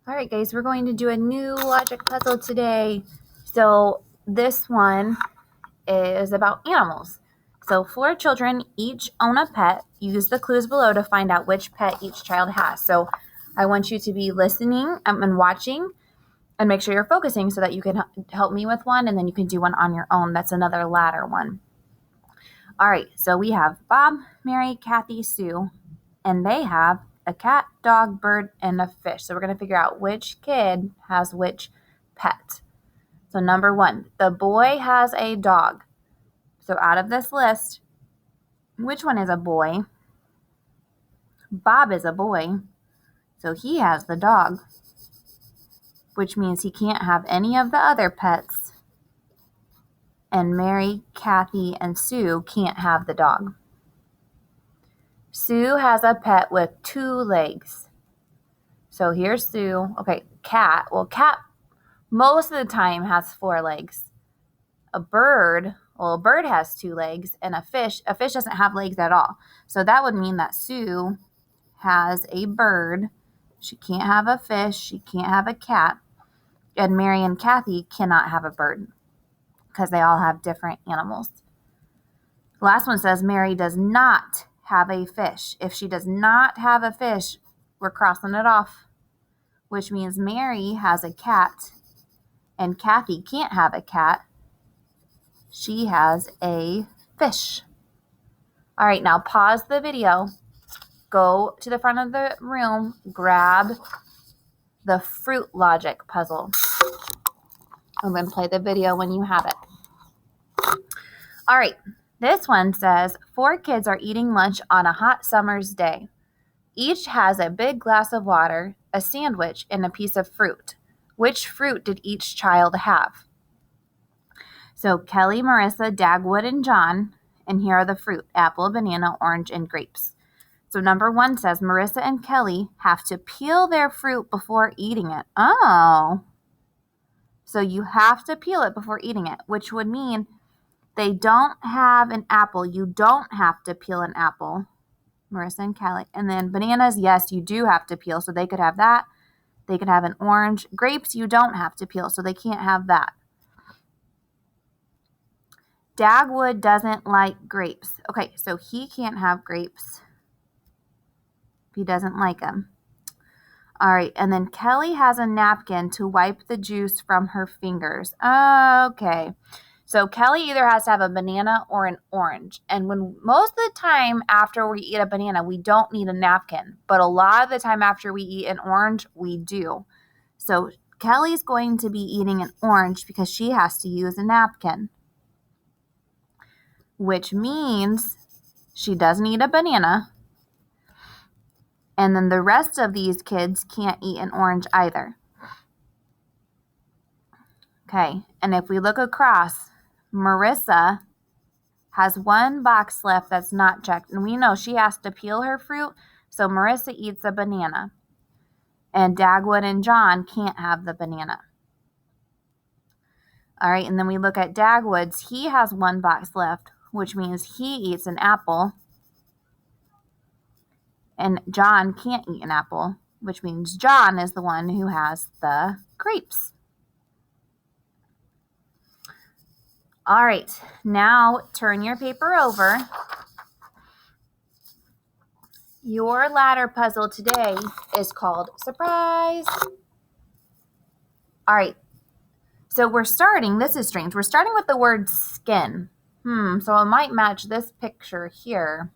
All right, guys, we're going to do a new logic puzzle today. So this one is about animals. So 4 children each own a pet. Use the clues below to find out which pet each child has. So I want you to be listening and watching and make sure you're focusing so that you can help me with one and then you can do one on your own. That's another ladder one. All right, so we have Bob, Mary, Kathy, Sue, and they have a cat, dog, bird, and a fish. So we're going to figure out which kid has which pet. So number 1, the boy has a dog. So out of this list, which one is a boy? Bob is a boy, so he has the dog, which means he can't have any of the other pets. And Mary, Kathy, and Sue can't have the dog. Sue has a pet with 2 legs. So here's Sue. Okay, cat. Well, cat most of the time has 4 legs. A bird has 2 legs, and a fish doesn't have legs at all. So that would mean that Sue has a bird. She can't have a fish. She can't have a cat. And Mary and Kathy cannot have a bird because they all have different animals. The last one says Mary does not have a fish. If she does not have a fish, we're crossing it off, which means Mary has a cat and Kathy can't have a cat. She has a fish. All right, now pause the video. Go to the front of the room, grab the fruit logic puzzle. I'm going to play the video when you have it. All right, this one says 4 kids are eating lunch on a hot summer's day. Each has a big glass of water, a sandwich, and a piece of fruit. Which fruit did each child have? So Kelly, Marissa, Dagwood, and John, and here are the fruit: apple, banana, orange, and grapes. So number 1 says Marissa and Kelly have to peel their fruit before eating it. Oh, so you have to peel it before eating it, which would mean they don't have an apple. You don't have to peel an apple, Marissa and Kelly. And then bananas, yes, you do have to peel, so they could have that. They could have an orange. Grapes, you don't have to peel, so they can't have that. Dagwood doesn't like grapes. Okay, so he can't have grapes if he doesn't like them. All right, and then Kelly has a napkin to wipe the juice from her fingers. Okay, so Kelly either has to have a banana or an orange. And when most of the time after we eat a banana, we don't need a napkin. But a lot of the time after we eat an orange, we do. So Kelly's going to be eating an orange because she has to use a napkin, which means she doesn't eat a banana. And then the rest of these kids can't eat an orange either. Okay, and if we look across, Marissa has 1 box left that's not checked. And we know she has to peel her fruit, so Marissa eats a banana. And Dagwood and John can't have the banana. All right, and then we look at Dagwood's. He has 1 box left, which means he eats an apple. And John can't eat an apple, which means John is the one who has the grapes. All right, now turn your paper over. Your ladder puzzle today is called Surprise. All right, so this is strange. We're starting with the word skin. So it might match this picture here.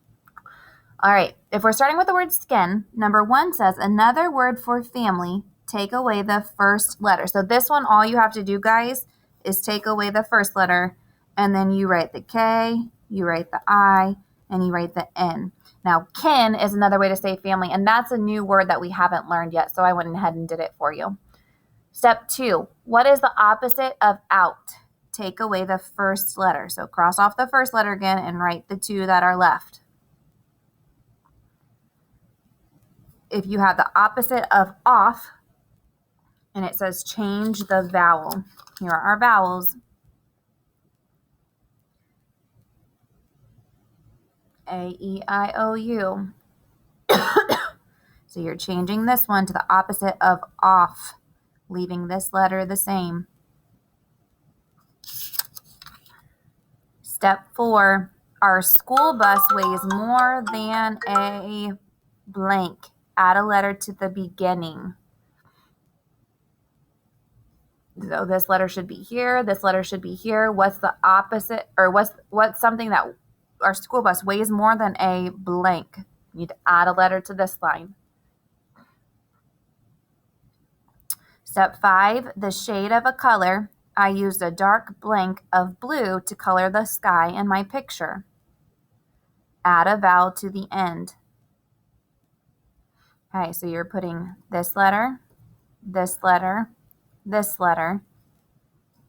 All right, if we're starting with the word skin, number 1 says another word for family, take away the first letter. So this one, all you have to do, guys, is take away the first letter, and then you write the K, you write the I, and you write the N. Now, kin is another way to say family, and that's a new word that we haven't learned yet, so I went ahead and did it for you. Step 2, what is the opposite of out? Take away the first letter. So cross off the first letter again and write the 2 that are left. If you have the opposite of off, and it says change the vowel. Here are our vowels. A, E, I, O, U. So you're changing this one to the opposite of off, leaving this letter the same. Step 4, our school bus weighs more than a blank. Add a letter to the beginning. So this letter should be here. This letter should be here. What's the opposite, or what's something that our school bus weighs more than a blank? You need to add a letter to this line. Step 5, the shade of a color. I used a dark blank of blue to color the sky in my picture. Add a vowel to the end. Okay, so you're putting this letter, this letter, this letter,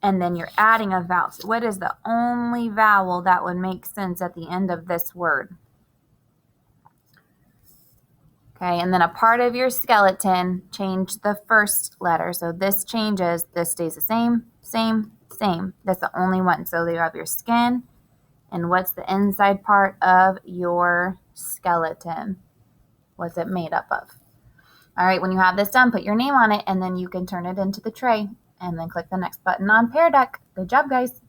and then you're adding a vowel. So what is the only vowel that would make sense at the end of this word? Okay, and then a part of your skeleton, change the first letter. So this changes, this stays the same, same, same. That's the only one. So you have your skin, and what's the inside part of your skeleton? What's it made up of? All right, when you have this done, put your name on it, and then you can turn it into the tray, and then click the next button on Pear Deck. Good job, guys.